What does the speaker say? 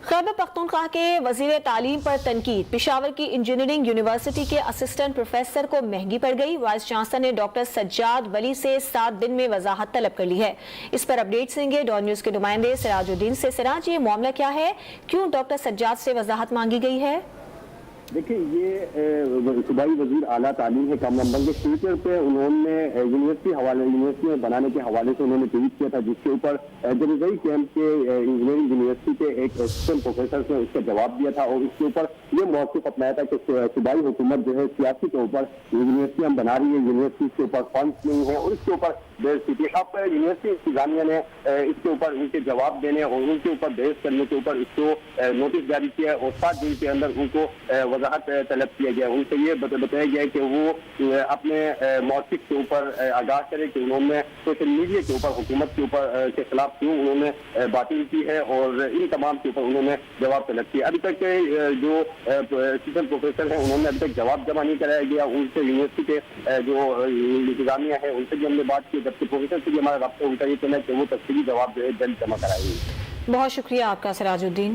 خیبر پختونخوا کے وزیر تعلیم پر تنقید، پشاور کی انجینئرنگ یونیورسٹی کے اسسٹنٹ پروفیسر کو مہنگی پڑ گئی۔ وائس چانسلر نے ڈاکٹر سجاد ولی سے 7 دن میں وضاحت طلب کر لی ہے۔ اس پر اپڈیٹ دیں گے ڈان نیوز کے نمائندے سراج الدین سے۔ سراج، یہ معاملہ کیا ہے؟ کیوں ڈاکٹر سجاد سے وضاحت مانگی گئی ہے؟ دیکھیں، یہ صوبائی وزیر اعلیٰ تعلیم ہے کامران بن کے ٹویٹر پہ انہوں نے یونیورسٹی میں بنانے کے حوالے سے انہوں نے ٹویٹ کیا تھا، جس کے اوپر جنوبی کیمپ کے انجینئرنگ یونیورسٹی کے ایک اسسٹنٹ پروفیسر نے اس کا جواب دیا تھا، اور اس کے اوپر یہ موقف اپنایا تھا کہ صوبائی حکومت جو ہے سیاسی طور پر یونیورسٹیاں بنا رہی ہے، یونیورسٹی کے اوپر فنڈس نہیں ہے، اور اس کے اوپر بحث کی تھی۔ اب یونیورسٹی انتظامیہ نے اس کے اوپر ان کے جواب دینے اور ان کے اوپر بحث کرنے کے اوپر اس کو نوٹس جاری کیا ہے، اور 7 دن کے اندر ان کو وضاحت طلب کیا گیا۔ ان سے یہ بتایا گیا کہ وہ اپنے موقف کے اوپر آگاہ کرے کہ انہوں نے سوشل میڈیا کے اوپر حکومت کے اوپر کے خلاف کیوں انہوں نے باتیں کی ہے، اور ان تمام کے اوپر انہوں نے جواب طلب کیا۔ ابھی تک جو اسسٹنٹ پروفیسر ہیں انہوں نے ابھی تک جواب جمع نہیں کرایا گیا۔ ان سے یونیورسٹی کے جو انتظامیہ ہے ان سے بھی ہم نے بات کی، جبکہ پروفیسر سے بھی ہمارا رابطہ ان کا یہ کہنا ہے کہ وہ تفصیلی جواب جو ہے جلد جمع کرائیں گے۔ بہت شکریہ آپ کا سراج الدین۔